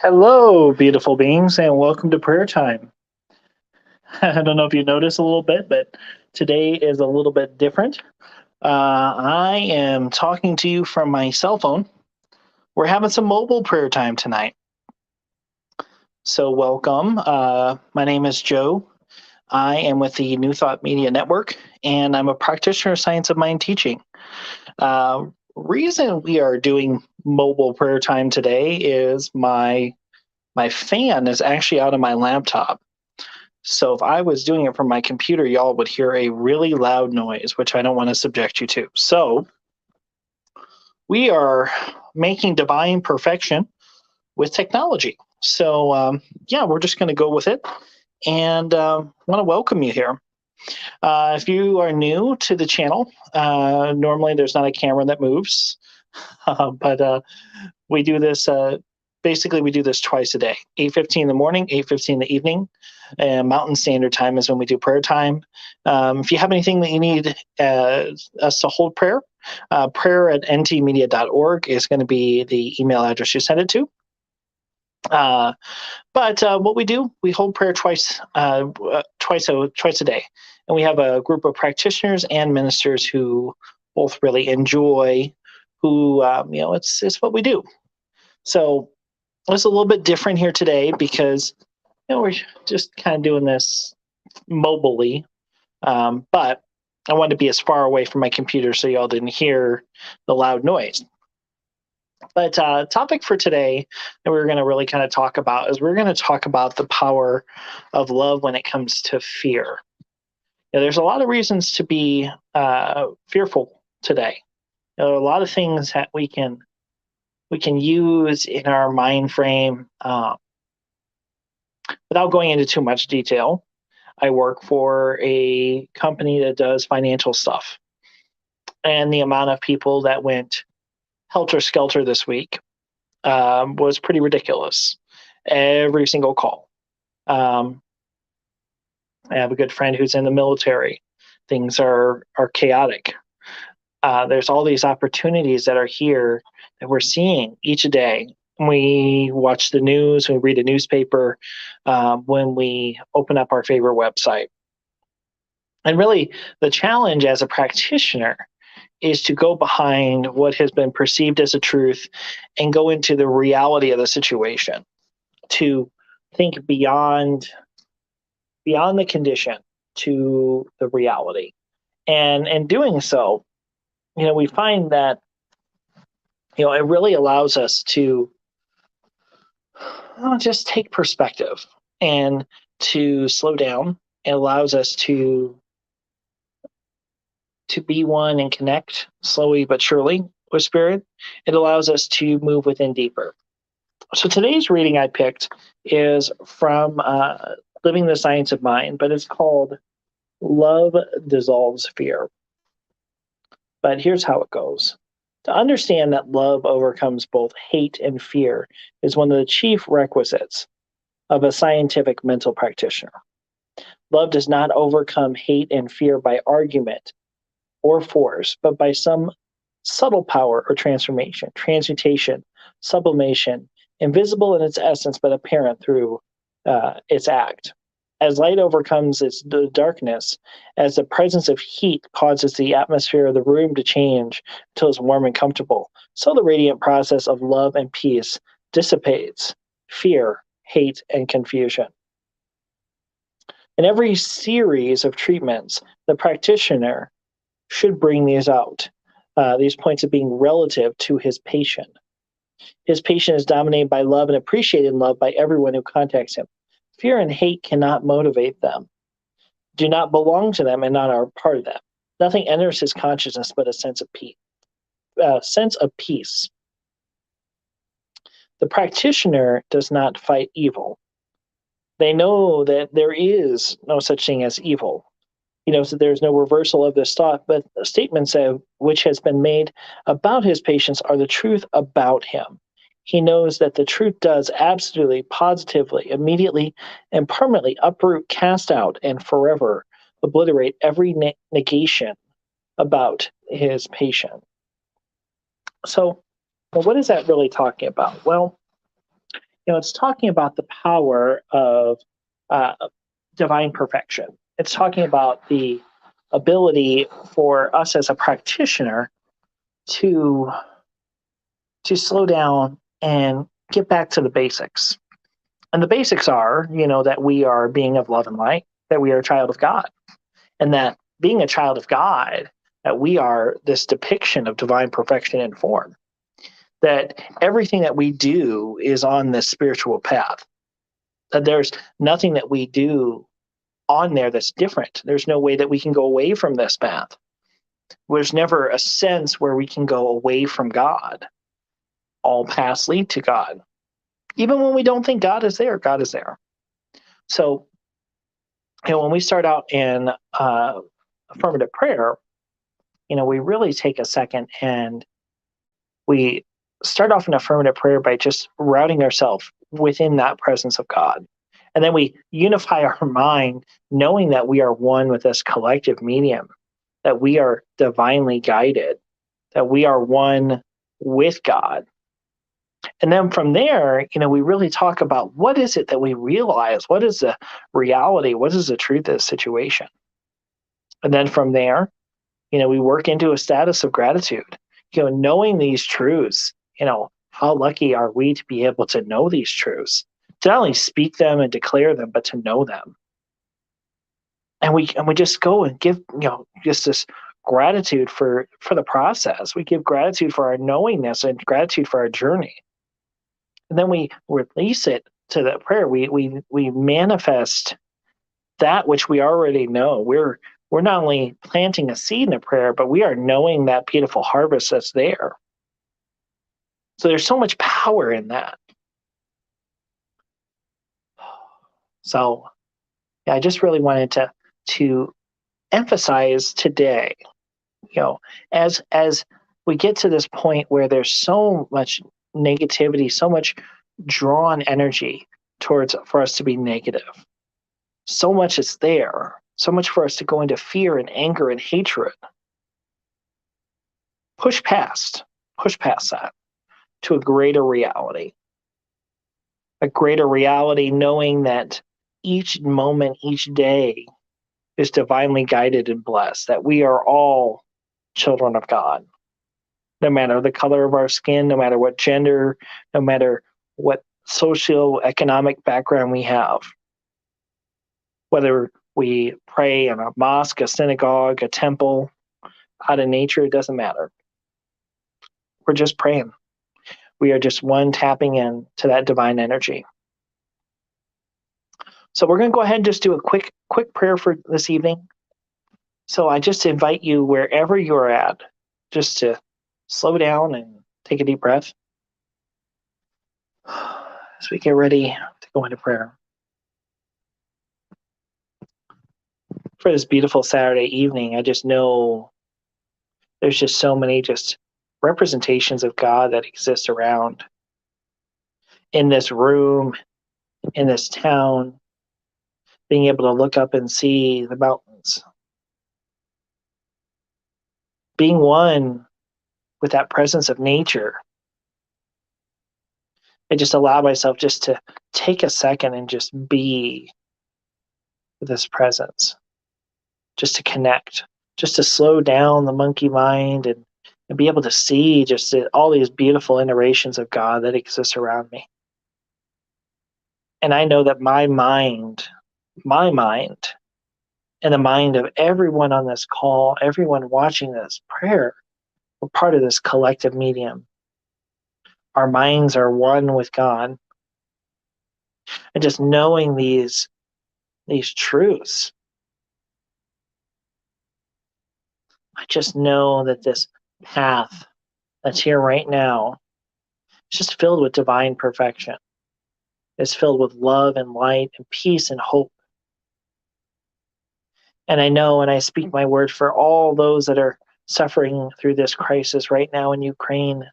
Hello, beautiful beings, and welcome to prayer time. I don't know if you noticed a little bit, but today is a little bit different. I am talking to you from my cell phone. We're having some mobile prayer time tonight. So, welcome. My name is Joe. I am with the New Thought Media Network, and I'm a practitioner of science of mind teaching. Reason we are doing mobile prayer time today is my fan is actually out of my laptop. So if I was doing it from my computer, y'all would hear a really loud noise, which I don't want to subject you to. So we are making divine perfection with technology. So yeah, we're just going to go with it, and want to welcome you here. If you are new to the channel, normally there's not a camera that moves, but we do this. Basically, we do this twice a day: 8:15 in the morning, 8:15 in the evening. And Mountain Standard Time is when we do prayer time. If you have anything that you need us to hold prayer, prayer@ntmedia.org is going to be the email address you send it to. But what we do, we hold prayer twice a day, and we have a group of practitioners and ministers who both really enjoy. It's what we do. So it's a little bit different here today because we're just kind of doing this mobilely. But I wanted to be as far away from my computer so y'all didn't hear the loud noise. But topic for today that we're going to really kind of talk about is we're going to talk about the power of love when it comes to fear. There's a lot of reasons to be fearful today. There are a lot of things that we can use in our mind frame. Without going into too much detail, I work for a company that does financial stuff. And the amount of people that went helter skelter this week was pretty ridiculous. Every single call. I have a good friend who's in the military. Things are chaotic. There's all these opportunities that are here that we're seeing each day. We watch the news, we read a newspaper, when we open up our favorite website. And really, the challenge as a practitioner is to go behind what has been perceived as a truth and go into the reality of the situation, to think beyond the condition to the reality. And in doing so, we find that it really allows us to just take perspective and to slow down. It allows us to be one and connect slowly but surely with spirit. It allows us to move within deeper. So today's reading I picked is from Living the Science of Mind, but it's called Love Dissolves Fear. But here's how it goes. To understand that love overcomes both hate and fear is one of the chief requisites of a scientific mental practitioner. Love does not overcome hate and fear by argument or force, but by some subtle power or transmutation, sublimation, invisible in its essence but apparent through its act. As light overcomes the darkness, as the presence of heat causes the atmosphere of the room to change until it's warm and comfortable, so the radiant process of love and peace dissipates fear, hate, and confusion. In every series of treatments, the practitioner should bring these out, these points of being relative to his patient. His patient is dominated by love and appreciated in love by everyone who contacts him. Fear and hate cannot motivate them, do not belong to them, and not are part of them. Nothing enters his consciousness but a sense of peace. The practitioner does not fight evil. They know that there is no such thing as evil. So there's no reversal of this thought, but the statements which has been made about his patients are the truth about him. He knows that the truth does absolutely, positively, immediately, and permanently uproot, cast out, and forever obliterate every negation about his patient. So, what is that really talking about? Well, It's talking about the power of uh, divine perfection. It's talking about the ability for us as a practitioner to slow down and get back to the basics. And the basics are, that we are being of love and light, that we are a child of God, and that being a child of God, that we are this depiction of divine perfection in form, that everything that we do is on this spiritual path, that there's nothing that we do on there that's different. There's no way that we can go away from this path. There's never a sense where we can go away from God. All paths lead to God. Even when we don't think God is there, God is there. So, when we start out in affirmative prayer, we really take a second and we start off in affirmative prayer by just routing ourselves within that presence of God. And then we unify our mind, knowing that we are one with this collective medium, that we are divinely guided, that we are one with God. And then from there, we really talk about what is it that we realize? What is the reality? What is the truth of the situation? And then from there, we work into a status of gratitude, knowing these truths, how lucky are we to be able to know these truths, to not only speak them and declare them, but to know them. And we just go and give, just this gratitude for the process. We give gratitude for our knowingness and gratitude for our journey. And then we release it to the prayer. We manifest that which we already know. We're not only planting a seed in a prayer, but we are knowing that beautiful harvest that's there. So there's so much power in that. So I just really wanted to emphasize today, as we get to this point where there's so much negativity, so much drawn energy towards for us to be negative. So much is there, so much for us to go into fear and anger and hatred. Push past that to a greater reality. A greater reality knowing that each moment, each day is divinely guided and blessed, that we are all children of God. No matter the color of our skin, no matter what gender, no matter what socioeconomic background we have. Whether we pray in a mosque, a synagogue, a temple, out in nature, it doesn't matter. We're just praying. We are just one tapping in to that divine energy. So we're going to go ahead and just do a quick prayer for this evening. So I just invite you, wherever you're at, just to slow down and take a deep breath as we get ready to go into prayer. For this beautiful Saturday evening, I just know there's just so many just representations of God that exist around in this room, in this town, being able to look up and see the mountains. Being one with that presence of nature. I just allow myself just to take a second and just be with this presence. Just to connect. Just to slow down the monkey mind and be able to see just all these beautiful iterations of God that exist around me. And I know that my mind, and the mind of everyone on this call, everyone watching this prayer, we're part of this collective medium. Our minds are one with God. And just knowing these truths, I just know that this path that's here right now is just filled with divine perfection. It's filled with love and light and peace and hope. And I know, and I speak my word for all those that are suffering through this crisis right now in Ukraine.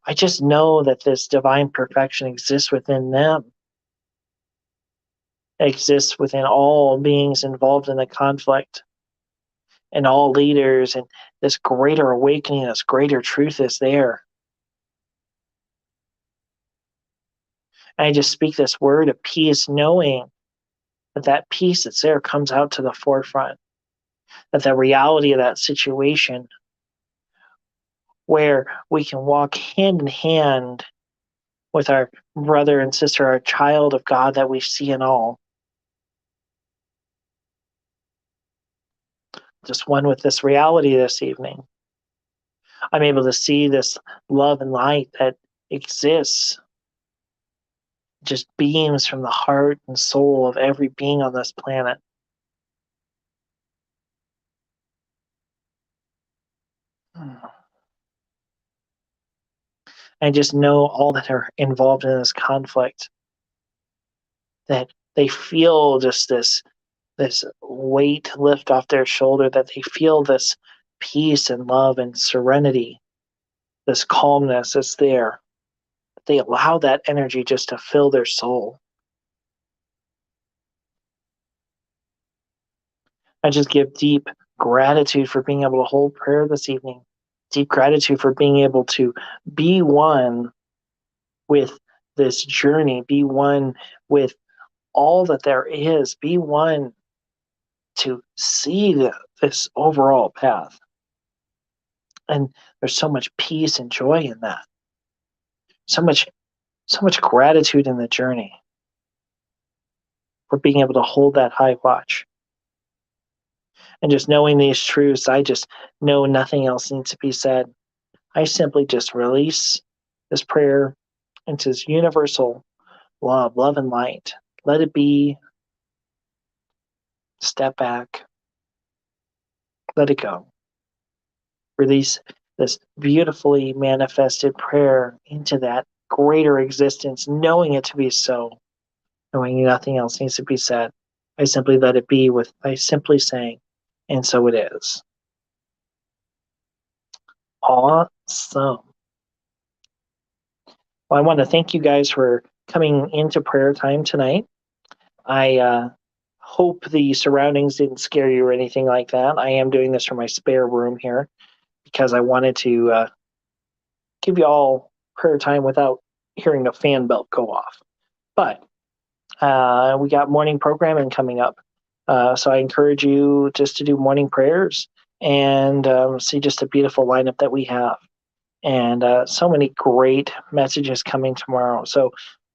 I just know that this divine perfection exists within them. It exists within all beings involved in the conflict and all leaders, and this greater awakening, this greater truth is there. And I just speak this word of peace, knowing that that peace that's there comes out to the forefront, that the reality of that situation where we can walk hand in hand with our brother and sister, our child of God that we see in all. Just one with this reality this evening. I'm able to see this love and light that exists, just beams from the heart and soul of every being on this planet. I just know all that are involved in this conflict, that they feel just this weight lift off their shoulder, that they feel this peace and love and serenity, this calmness that's there. They allow that energy just to fill their soul. I just give deep gratitude for being able to hold prayer this evening. Deep gratitude for being able to be one with this journey, be one with all that there is, be one to see this overall path. And there's so much peace and joy in that. So much gratitude in the journey for being able to hold that high watch. And just knowing these truths, I just know nothing else needs to be said. I simply just release this prayer into this universal law of love and light. Let it be. Step back. Let it go. Release this beautifully manifested prayer into that greater existence, knowing it to be so, knowing nothing else needs to be said. I simply let it be by simply saying, and so it is. Awesome. Well, I want to thank you guys for coming into prayer time tonight. I hope the surroundings didn't scare you or anything like that. I am doing this from my spare room here because I wanted to give you all prayer time without hearing the fan belt go off. But we got morning programming coming up. So I encourage you just to do morning prayers and see just a beautiful lineup that we have. And so many great messages coming tomorrow. So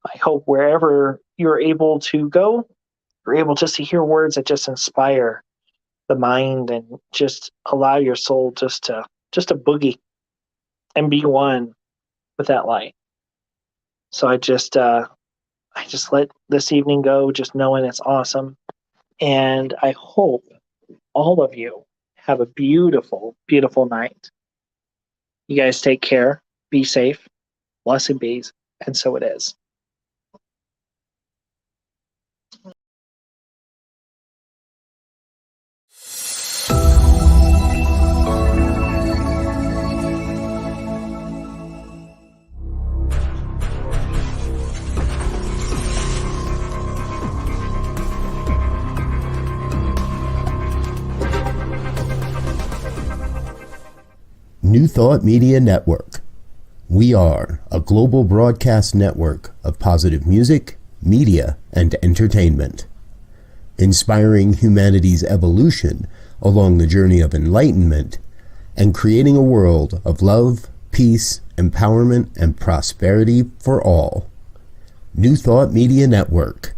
I hope wherever you're able to go, you're able just to hear words that just inspire the mind and just allow your soul just to boogie and be one with that light. So I just let this evening go, just knowing it's awesome. And I hope all of you have a beautiful, beautiful night. You guys take care, be safe, blessed bees, and so it is. New Thought Media Network. We are a global broadcast network of positive music, media, and entertainment, inspiring humanity's evolution along the journey of enlightenment and creating a world of love, peace, empowerment, and prosperity for all. New Thought Media Network.